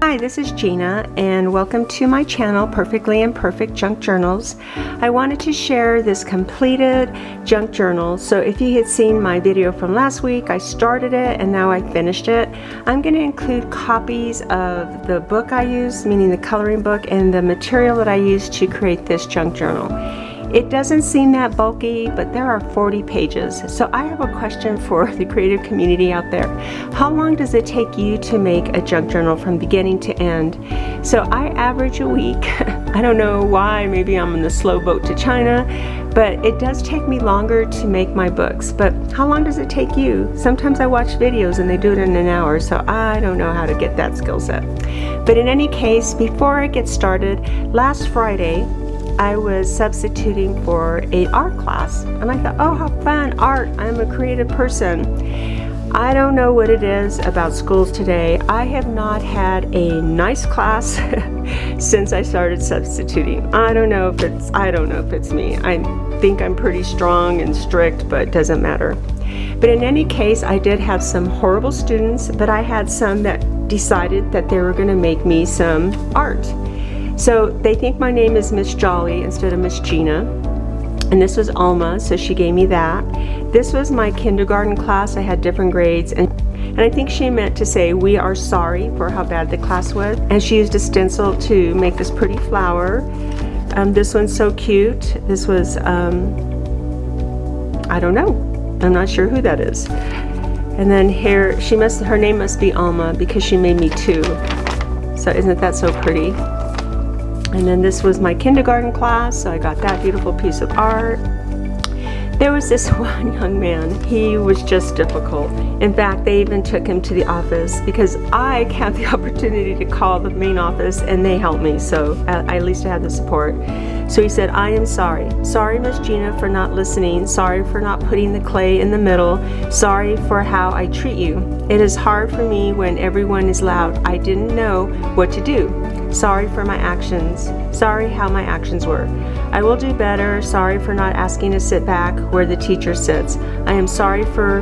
Hi, this is Gina and welcome to my channel, Perfectly Imperfect Junk Journals. I wanted to share this completed junk journal. So if you had seen my video from last week, I started it and now I finished it. I'm going to include copies of the book I used, meaning the coloring book, and the material that I used to create this junk journal. It doesn't seem that bulky, but there are 40 pages. So I have a question for the creative community out there. How long does it take you to make a junk journal from beginning to end? So I average a week. I don't know why, maybe I'm on the slow boat to China, but it does take me longer to make my books. But how long does it take you? Sometimes I watch videos and they do it in an hour, so I don't know how to get that skill set. But in any case, before I get started, last Friday, I was substituting for an art class and I thought, oh, how fun, art, I'm a creative person. I don't know what it is about schools today. I have not had a nice class since I started substituting. I don't know if it's me. I think I'm pretty strong and strict, but it doesn't matter. But in any case, I did have some horrible students, but I had some that decided that they were going to make me some art. So they think my name is Miss Jolly instead of Miss Gina. And this was Alma, so she gave me that. This was my kindergarten class. I had different grades. And I think she meant to say, we are sorry for how bad the class was. And she used a stencil to make this pretty flower. This one's so cute. This was, I don't know. I'm not sure who that is. And then here, her name must be Alma because she made me two. So isn't that so pretty? And then this was my kindergarten class, so I got that beautiful piece of art. There was this one young man, he was just difficult. In fact, they even took him to the office because I had the opportunity to call the main office and they helped me, so at least I had the support. So he said, I am sorry. Sorry, Miss Gina, for not listening. Sorry for not putting the clay in the middle. Sorry for how I treat you. It is hard for me when everyone is loud. I didn't know what to do. Sorry for my actions. Sorry how my actions were. I will do better. Sorry for not asking to sit back where the teacher sits. I am sorry for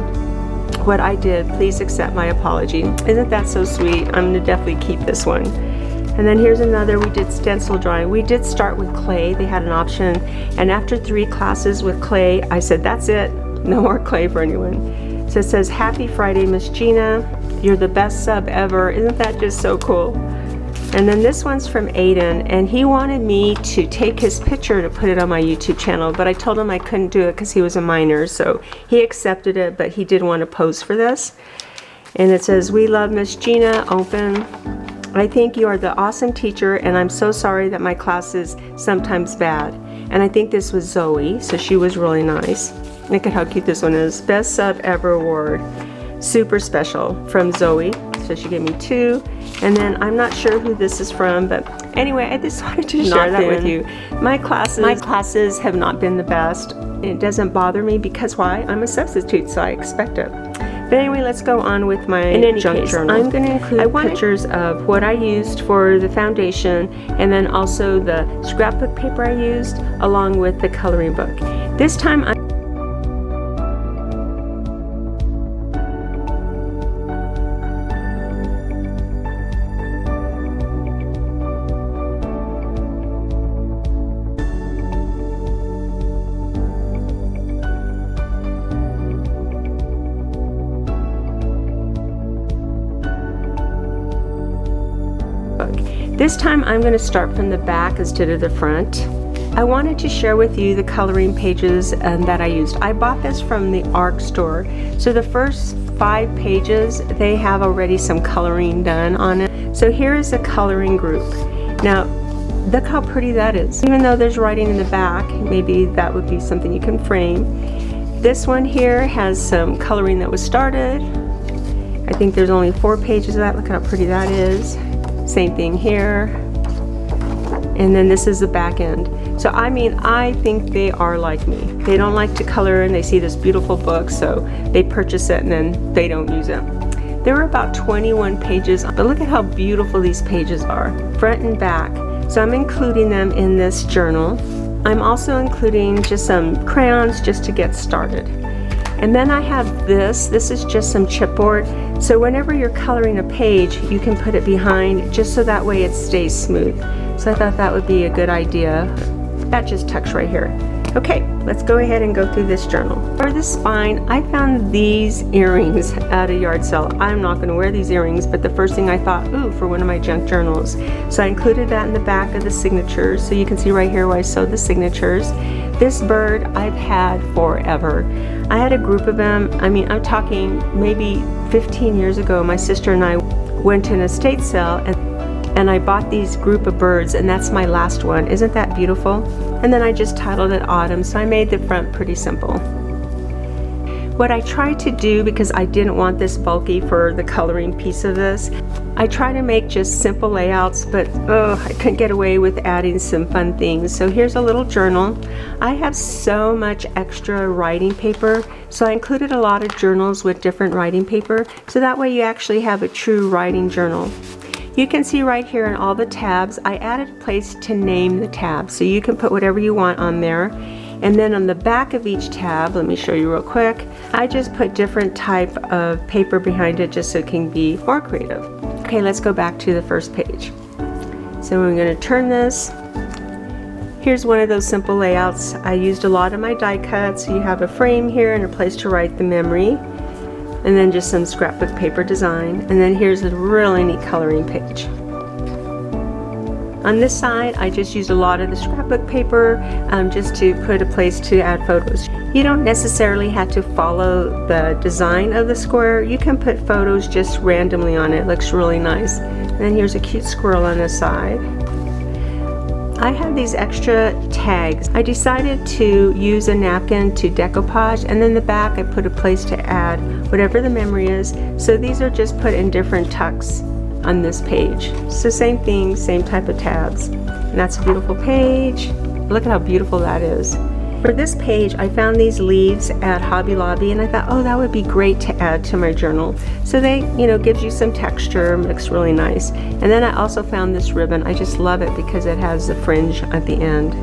what I did. Please accept my apology. Isn't that so sweet? I'm gonna definitely keep this one. And then here's another, we did stencil drawing. We did start with clay, they had an option. And after 3 classes with clay, I said, that's it, no more clay for anyone. So it says, Happy Friday, Miss Gina. You're the best sub ever. Isn't that just so cool? And then this one's from Aiden, and he wanted me to take his picture to put it on my YouTube channel, but I told him I couldn't do it because he was a minor, so he accepted it, but he did want to pose for this. And it says, we love Miss Gina, open. I think you are the awesome teacher, and I'm so sorry that my class is sometimes bad. And I think this was Zoe, so she was really nice. Look at how cute this one is. Best Sub Ever Award. Super special from Zoe. So she gave me 2. And then I'm not sure who this is from, but anyway, I just wanted to share that with you. My classes have not been the best. It doesn't bother me because why? I'm a substitute, so I expect it. But anyway, let's go on with my junk journal. I'm going to include pictures of what I used for the foundation and then also the scrapbook paper I used along with the coloring book. This time I'm going to start from the back instead of the front. I wanted to share with you the coloring pages that I used. I bought this from the ARC store. So the first 5 pages, they have already some coloring done on it. So here is a coloring group. Now, look how pretty that is. Even though there's writing in the back, maybe that would be something you can frame. This one here has some coloring that was started. I think there's only 4 pages of that. Look how pretty that is. Same thing here. And then this is the back end. So I mean, I think they are like me. They don't like to color and they see this beautiful book, so they purchase it and then they don't use it. There were about 21 pages, but look at how beautiful these pages are, front and back. So I'm including them in this journal. I'm also including just some crayons just to get started. And then I have this is just some chipboard. So whenever you're coloring a page, you can put it behind just so that way it stays smooth. So I thought that would be a good idea. That just tucks right here. Okay, let's go ahead and go through this journal. For the spine, I found these earrings at a yard sale. I'm not going to wear these earrings, but the first thing I thought, ooh, for one of my junk journals. So I included that in the back of the signatures. So you can see right here where I sewed the signatures. This bird I've had forever. I had a group of them. I mean, I'm talking maybe 15 years ago. My sister and I went to an estate sale and I bought these group of birds, and that's my last one. Isn't that beautiful? And then I just titled it Autumn, so I made the front pretty simple. What I tried to do, because I didn't want this bulky for the coloring piece of this, I try to make just simple layouts, but I couldn't get away with adding some fun things. So here's a little journal. I have so much extra writing paper, so I included a lot of journals with different writing paper, so that way you actually have a true writing journal. You can see right here in all the tabs, I added a place to name the tabs, so you can put whatever you want on there. And then on the back of each tab, let me show you real quick, I just put different type of paper behind it just so it can be more creative. Okay, let's go back to the first page. So we're going to turn this. Here's one of those simple layouts. I used a lot of my die cuts, so you have a frame here and a place to write the memory. And then just some scrapbook paper design. And then here's a really neat coloring page. On this side, I just used a lot of the scrapbook paper just to put a place to add photos. You don't necessarily have to follow the design of the square. You can put photos just randomly on it. It looks really nice. And then here's a cute squirrel on the side. I have these extra tags. I decided to use a napkin to decoupage, and then the back I put a place to add whatever the memory is. So these are just put in different tucks on this page. So same thing, same type of tabs. And that's a beautiful page. Look at how beautiful that is. For this page, I found these leaves at Hobby Lobby, and I thought, oh, that would be great to add to my journal. So they, gives you some texture, looks really nice. And then I also found this ribbon. I just love it because it has the fringe at the end.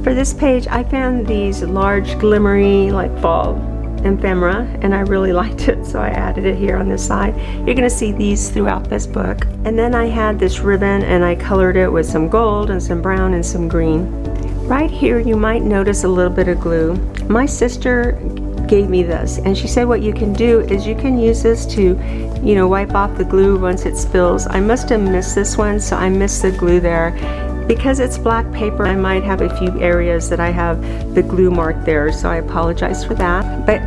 For this page, I found these large glimmery, like fall ephemera, and I really liked it, so I added it here on this side. You're going to see these throughout this book. And then I had this ribbon, and I colored it with some gold and some brown and some green. Right here you might notice a little bit of glue. My sister gave me this, and she said what you can do is you can use this to wipe off the glue once it spills. I must have missed this one, so I missed the glue there. Because it's black paper, I might have a few areas that I have the glue mark there, so I apologize for that. But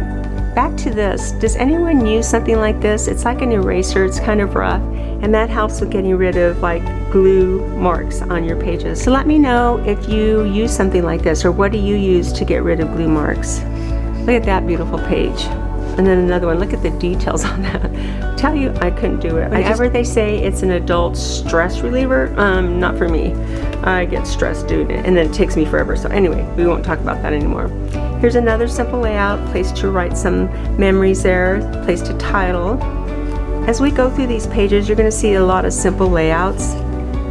back to this, does anyone use something like this? It's like an eraser, it's kind of rough, and that helps with getting rid of like glue marks on your pages. So let me know if you use something like this, or what do you use to get rid of glue marks. Look at that beautiful page. And then another one, look at the details on that. I tell you, I couldn't do it. Whenever they say it's an adult stress reliever, not for me. I get stressed doing it, and then it takes me forever. So anyway, we won't talk about that anymore. Here's another simple layout, place to write some memories there, place to title. As we go through these pages, you're going to see a lot of simple layouts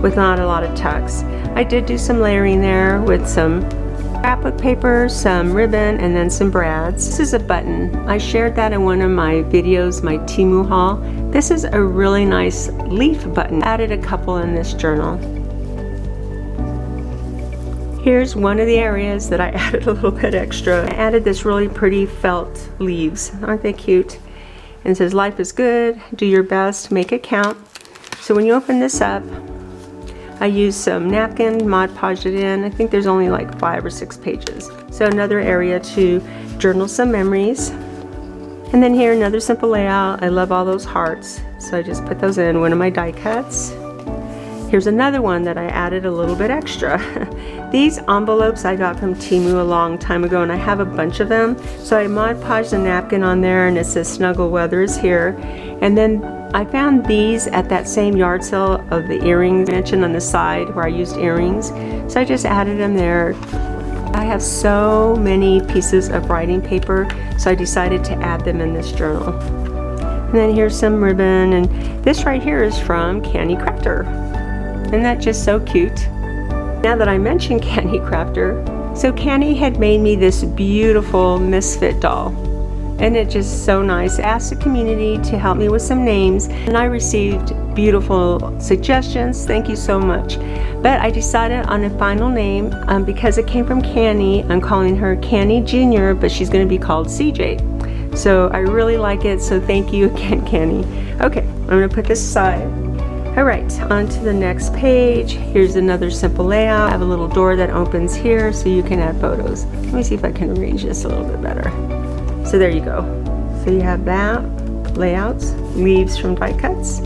with not a lot of tucks. I did do some layering there with some scrapbook paper, some ribbon, and then some brads. This is a button. I shared that in one of my videos, my Temu haul. This is a really nice leaf button. I added a couple in this journal. Here's one of the areas that I added a little bit extra. I added this really pretty felt leaves. Aren't they cute? And it says, life is good, do your best, make it count. So when you open this up, I used some napkin, Mod Podged it in. I think there's only like 5 or 6 pages. So another area to journal some memories. And then here, another simple layout. I love all those hearts, so I just put those in one of my die cuts. Here's another one that I added a little bit extra. These envelopes I got from Temu a long time ago, and I have a bunch of them. So I Mod Podged the napkin on there, and it says Snuggle Weather is here. And then I found these at that same yard sale of the earrings mentioned on the side where I used earrings. So I just added them there. I have so many pieces of writing paper, so I decided to add them in this journal. And then here's some ribbon, and this right here is from Candy Crafter. Isn't that just so cute? Now that I mentioned Candy Crafter, so Candy had made me this beautiful misfit doll. And it's just so nice. I asked the community to help me with some names, and I received beautiful suggestions. Thank you so much. But I decided on a final name because it came from Canny. I'm calling her Canny Jr., but she's going to be called CJ. So I really like it, so thank you again, Canny. Okay, I'm going to put this aside. All right, on to the next page. Here's another simple layout. I have a little door that opens here so you can add photos. Let me see if I can arrange this a little bit better. So there you go. So you have that, layouts, leaves from die cuts.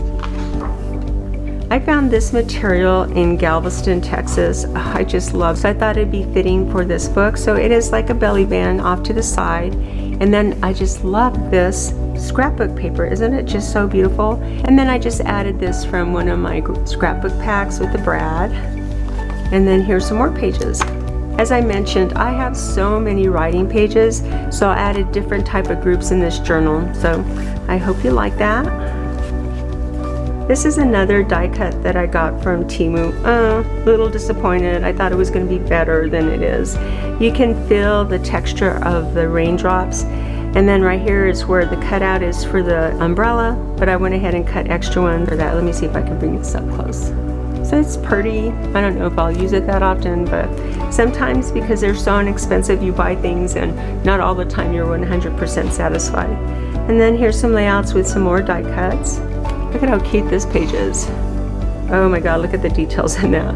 I found this material in Galveston, Texas. I just love it. So I thought it'd be fitting for this book. So it is like a belly band off to the side. And then I just love this scrapbook paper. Isn't it just so beautiful? And then I just added this from one of my scrapbook packs with the brad. And then here's some more pages. As I mentioned, I have so many writing pages, so I added different type of groups in this journal. So I hope you like that. This is another die cut that I got from Temu. A little disappointed. I thought it was going to be better than it is. You can feel the texture of the raindrops. And then right here is where the cutout is for the umbrella, but I went ahead and cut extra one for that. Let me see if I can bring this up close. So it's pretty. I don't know if I'll use it that often, but sometimes because they're so inexpensive, you buy things and not all the time you're 100% satisfied. And then here's some layouts with some more die cuts. Look at how cute this page is. Oh my God, look at the details in that.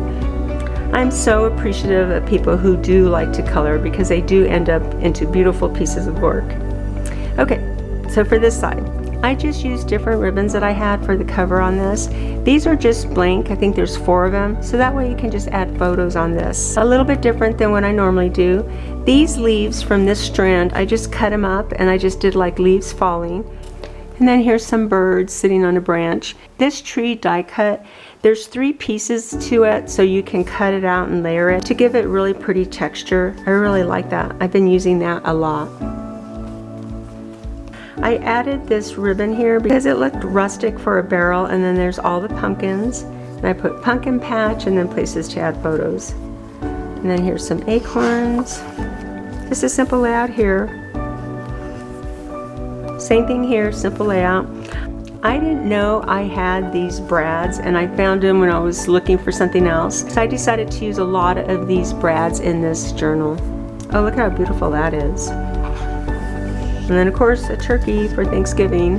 I'm so appreciative of people who do like to color because they do end up into beautiful pieces of work. Okay, so for this side, I just used different ribbons that I had for the cover on this. These are just blank. I think there's 4 of them. So that way you can just add photos on this. A little bit different than what I normally do. These leaves from this strand, I just cut them up and I just did like leaves falling. And then here's some birds sitting on a branch. This tree die cut, there's 3 pieces to it, so you can cut it out and layer it to give it really pretty texture. I really like that. I've been using that a lot. I added this ribbon here because it looked rustic for a barrel, and then there's all the pumpkins. And I put pumpkin patch and then places to add photos. And then here's some acorns. Just a simple layout here. Same thing here, simple layout. I didn't know I had these brads, and I found them when I was looking for something else. So I decided to use a lot of these brads in this journal. Oh, look how beautiful that is. And then of course a turkey for Thanksgiving.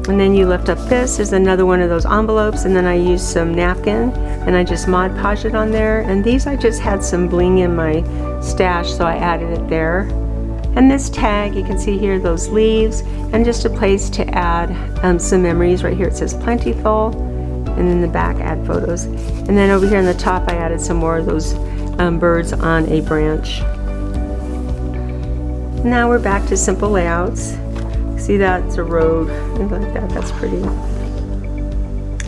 And then you lift up this is another one of those envelopes, and then I used some napkin and I just Mod Podged it on there. And these I just had some bling in my stash, so I added it there. And this tag, you can see here those leaves and just a place to add some memories. Right here it says plentiful, and in the back add photos. And then over here on the top I added some more of those birds on a branch. Now we're back to simple layouts. See, that's a road. I like that, that's pretty.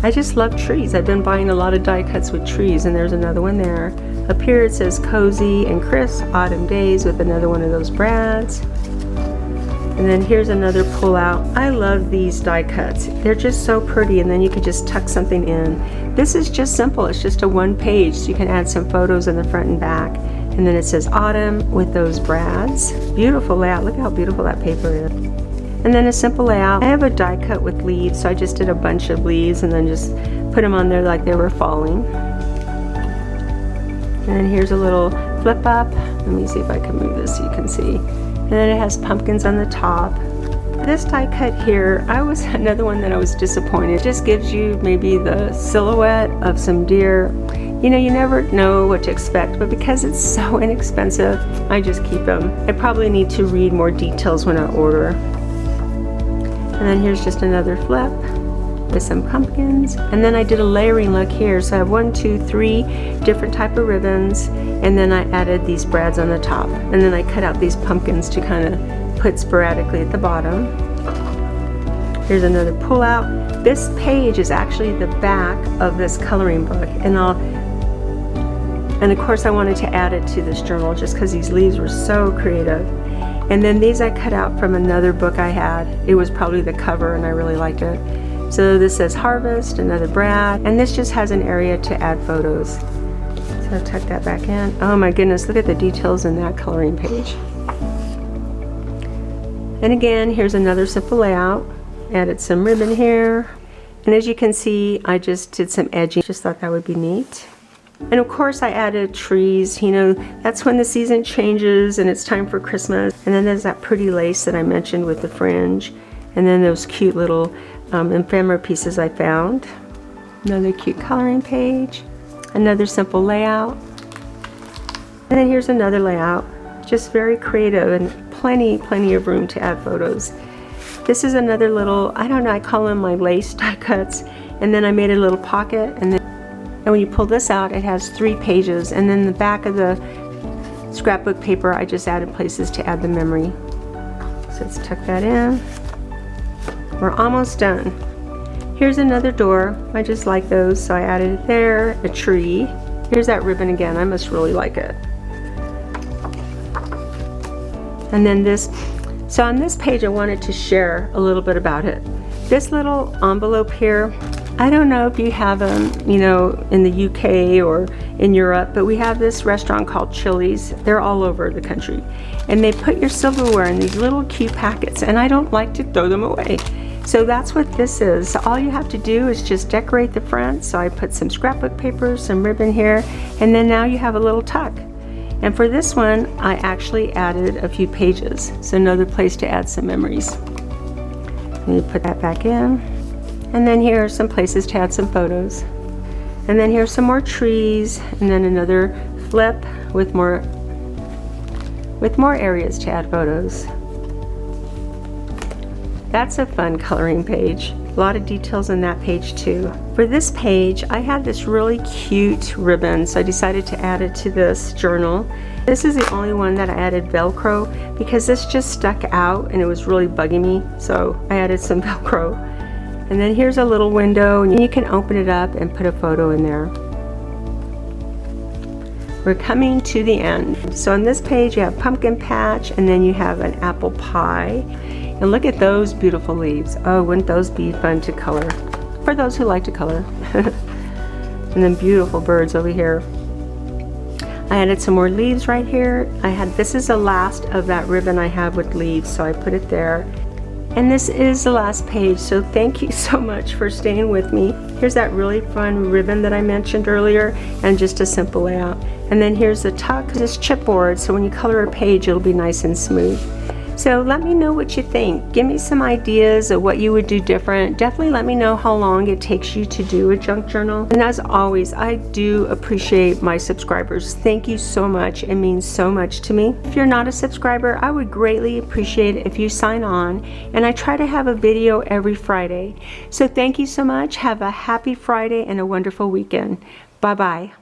I just love trees. I've been buying a lot of die cuts with trees, and there's another one there. Up here it says cozy and crisp autumn days with another one of those brads. And then here's another pull out. I love these die cuts. They're just so pretty, and then you can just tuck something in. This is just simple. It's just a 1 page, so you can add some photos in the front and back. And then it says autumn with those brads. Beautiful layout. Look how beautiful that paper is. And then a simple layout. I have a die cut with leaves, so I just did a bunch of leaves and then just put them on there like they were falling. And then here's a little flip up. Let me see if I can move this so you can see. And then it has pumpkins on the top. This die cut here, I was another one that I was disappointed. It just gives you maybe the silhouette of some deer. You know, you never know what to expect, but because it's so inexpensive, I just keep them. I probably need to read more details when I order. And then here's just another flip with some pumpkins. And then I did a layering look here. So I have 1, 2, 3 different type of ribbons. And then I added these brads on the top. And then I cut out these pumpkins to kind of put sporadically at the bottom. Here's another pull out. This page is actually the back of this coloring book. And of course I wanted to add it to this journal just because these leaves were so creative. And then these I cut out from another book I had. It was probably the cover and I really liked it. So this says Harvest, another brad, and this just has an area to add photos. So tuck that back in. Oh my goodness, look at the details in that coloring page. And again, here's another simple layout. Added some ribbon here. And as you can see, I just did some edging. Just thought that would be neat. And of course I added trees. You know, that's when the season changes and it's time for Christmas. And then there's that pretty lace that I mentioned with the fringe. And then those cute little ephemera pieces I found. Another cute coloring page. Another simple layout. And then here's another layout. Just very creative and plenty of room to add photos. This is another little, I don't know, I call them my lace die cuts. And then I made a little pocket, and when you pull this out, it has 3 pages. And then the back of the scrapbook paper, I just added places to add the memory. So let's tuck that in. We're almost done. Here's another door. I just like those, so I added it there. A tree. Here's that ribbon again. I must really like it. And then this. So on this page, I wanted to share a little bit about it. This little envelope here, I don't know if you have them, you know, in the UK or in Europe, but we have this restaurant called Chili's. They're all over the country. And they put your silverware in these little cute packets, and I don't like to throw them away. So that's what this is. So all you have to do is just decorate the front. So I put some scrapbook paper, some ribbon here, and then now you have a little tuck. And for this one, I actually added a few pages. So another place to add some memories. And you put that back in. And then here are some places to add some photos. And then here's some more trees, and then another flip with more areas to add photos. That's a fun coloring page. A lot of details in that page too. For this page, I had this really cute ribbon, so I decided to add it to this journal. This is the only one that I added Velcro because this just stuck out and it was really bugging me, so I added some Velcro. And then here's a little window, and you can open it up and put a photo in there. We're coming to the end. So on this page you have pumpkin patch, and then you have an apple pie. And look at those beautiful leaves. Oh, wouldn't those be fun to color? For those who like to color. And then beautiful birds over here. I added some more leaves right here. This is the last of that ribbon I have with leaves, so I put it there. And this is the last page, so thank you so much for staying with me. Here's that really fun ribbon that I mentioned earlier, and just a simple layout. And then here's the tuck, this chipboard, so when you color a page, it'll be nice and smooth. So let me know what you think. Give me some ideas of what you would do different. Definitely let me know how long it takes you to do a junk journal. And as always, I do appreciate my subscribers. Thank you so much. It means so much to me. If you're not a subscriber, I would greatly appreciate it if you sign on. And I try to have a video every Friday. So thank you so much. Have a happy Friday and a wonderful weekend. Bye-bye.